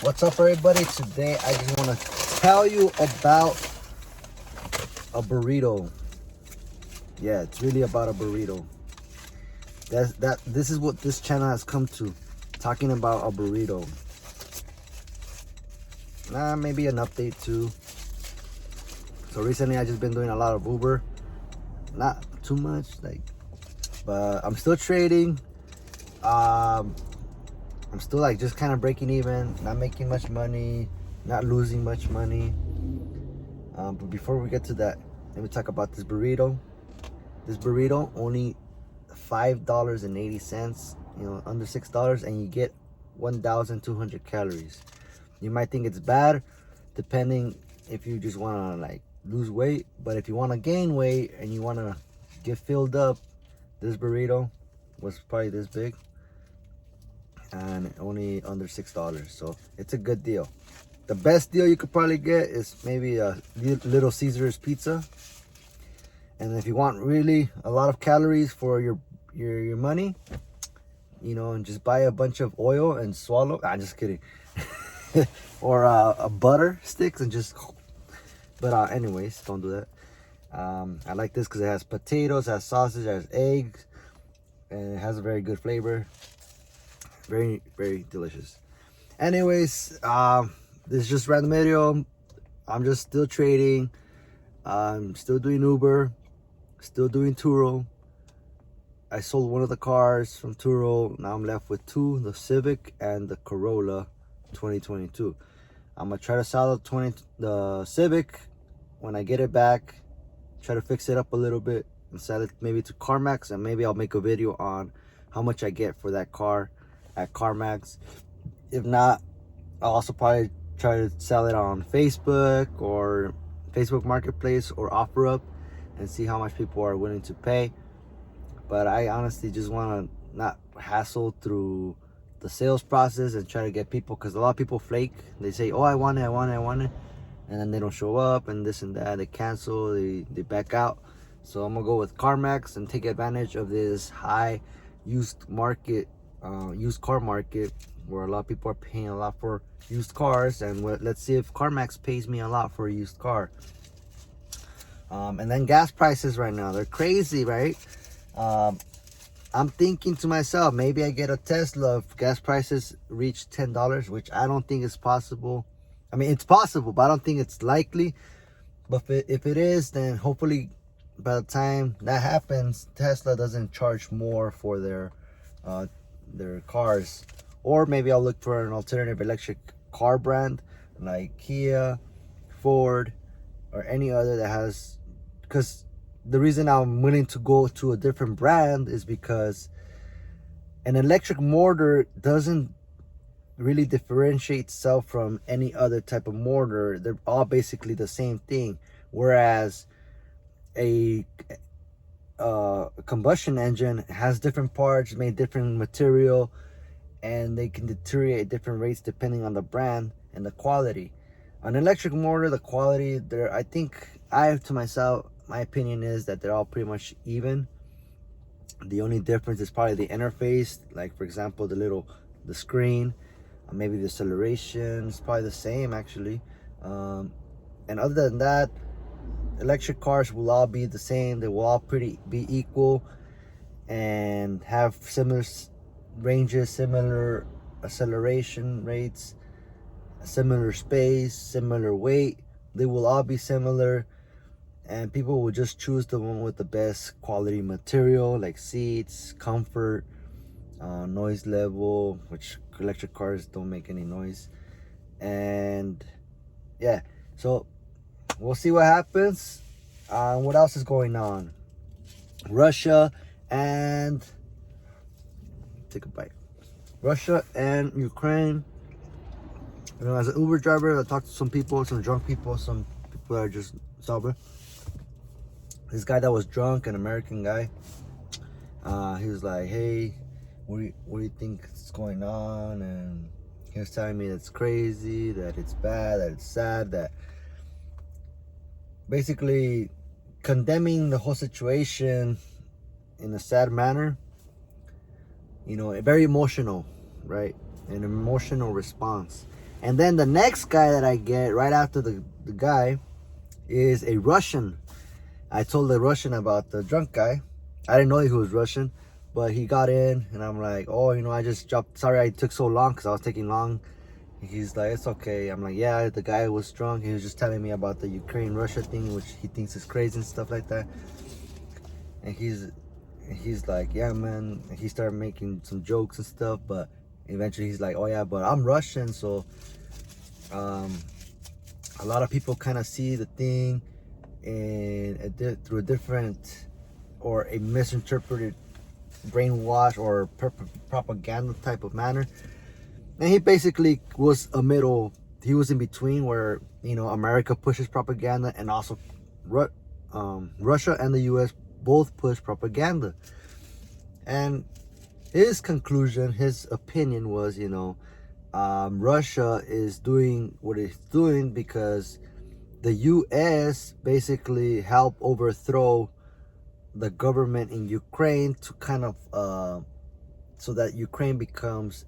What's up, everybody? Today I just want to tell you about a burrito. Yeah, it's really about a burrito. This is what this channel has come to, talking about a burrito. Maybe an update too. So recently I just been doing a lot of Uber, not too much, but I'm still trading. I'm still just kind of breaking even, not making much money, not losing much money. But before we get to that, let me talk about this burrito. This burrito only $5.80, under $6, and you get 1,200 calories. You might think it's bad, depending if you just want to lose weight. But if you want to gain weight and you want to get filled up, this burrito was probably this big and only under $6. So it's a good deal. The best deal you could probably get is maybe a Little Caesars pizza. And if you want really a lot of calories for your money, and just buy a bunch of oil and swallow. I'm just kidding. Or a butter sticks and just. But anyways, don't do that. I like this because it has potatoes, it has sausage, it has eggs, and it has a very good flavor. Very, very delicious. Anyways, this is just random video. I'm just still trading. I'm still doing Uber, still doing Turo. I sold one of the cars from Turo. Now I'm left with two, the Civic and the Corolla 2022. I'm gonna try to sell the Civic when I get it back. Try to fix it up a little bit and sell it maybe to CarMax, and maybe I'll make a video on how much I get for that car at CarMax. If not, I'll also probably try to sell it on Facebook or Facebook Marketplace or OfferUp and see how much people are willing to pay. But I honestly just want to not hassle through the sales process and try to get people, because a lot of people flake. They say, oh, I want it, and then they don't show up and this and that. They cancel, they back out. So I'm gonna go with CarMax and take advantage of this high used car market, where a lot of people are paying a lot for used cars. And let's see if CarMax pays me a lot for a used car. And then gas prices right now, they're crazy, right? I'm thinking to myself, maybe I get a Tesla if gas prices reach $10, which I don't think is possible. I mean, it's possible, but I don't think it's likely. But if it is, then hopefully by the time that happens, Tesla doesn't charge more for their cars. Or maybe I'll look for an alternative electric car brand like Kia, Ford, or any other that has. Because the reason I'm willing to go to a different brand is because an electric motor doesn't really differentiate itself from any other type of motor. They're all basically the same thing. Whereas a combustion engine has different parts made different material, and they can deteriorate at different rates depending on the brand and the quality. An electric motor, the quality there, I think, my opinion is that they're all pretty much even. The only difference is probably the interface, like for example the screen, maybe the acceleration is probably the same actually. And other than that, electric cars will all be the same. They will all be equal and have similar ranges, similar acceleration rates, similar space, similar weight. They will all be similar, and people will just choose the one with the best quality material, like seats, comfort, noise level, which electric cars don't make any noise. And yeah, so we'll see what happens. What else is going on? Russia and Ukraine. As an Uber driver, I talked to some people, some drunk people, some people that are just sober. This guy that was drunk, an American guy, he was like, hey, what do you think is going on? And he was telling me it's crazy, that it's bad, that it's sad, that basically condemning the whole situation in a sad manner. Very emotional, right? An emotional response. And then the next guy that I get right after the guy is a Russian. I told the Russian about the drunk guy. I didn't know he was Russian, but he got in, and I'm like, oh, I just dropped. Sorry, I took so long because I was taking long. He's like, it's okay. I'm like, yeah, the guy was drunk. He was just telling me about the Ukraine-Russia thing, which he thinks is crazy and stuff like that. And he's like, yeah, man. And he started making some jokes and stuff, but eventually he's like, oh yeah, but I'm Russian, so a lot of people kind of see the thing through a different or a misinterpreted, brainwash or propaganda type of manner. And he basically was he was in between where, America pushes propaganda, and also Russia and the US both push propaganda. And his conclusion, his opinion was, Russia is doing what it's doing because the US basically helped overthrow the government in Ukraine to kind of so that Ukraine becomes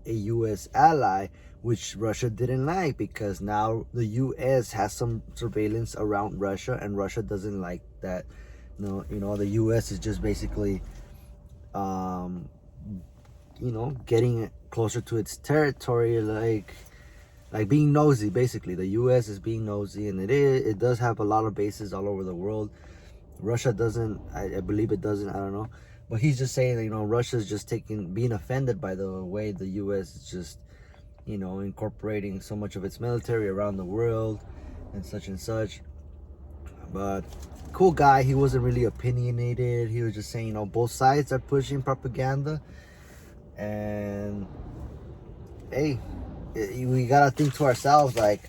a US ally, which Russia didn't like, because now the US has some surveillance around Russia, and Russia doesn't like that. The US is just basically getting closer to its territory, like being nosy. Basically, the US is being nosy, and it does have a lot of bases all over the world. Russia doesn't. I believe it doesn't. I don't know. But he's just saying, Russia's just being offended by the way the US is just, incorporating so much of its military around the world and such. But cool guy. He wasn't really opinionated. He was just saying, both sides are pushing propaganda. And hey, we gotta think to ourselves, like,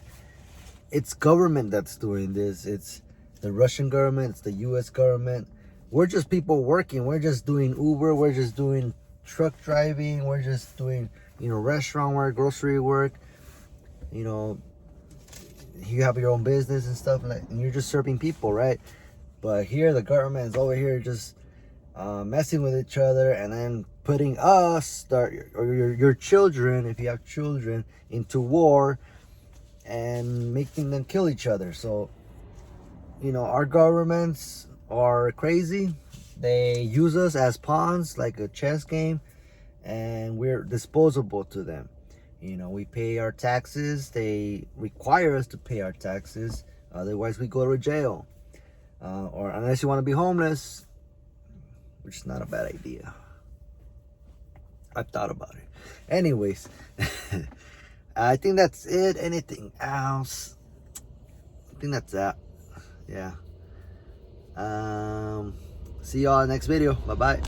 it's government that's doing this. It's the Russian government, it's the US government. We're just people working. We're just doing Uber, we're just doing truck driving, we're just doing, restaurant work, grocery work. You have your own business and stuff, and you're just serving people, right? But here the government is over here just messing with each other, and then putting us, or your children, if you have children, into war and making them kill each other. So, our governments are crazy. They use us as pawns, like a chess game, and we're disposable to them. We pay our taxes. They require us to pay our taxes. Otherwise, we go to jail. Or unless you want to be homeless, which is not a bad idea. I've thought about it. Anyways, I think that's it. Anything else? I think that's that. Yeah. See y'all next video. Bye bye.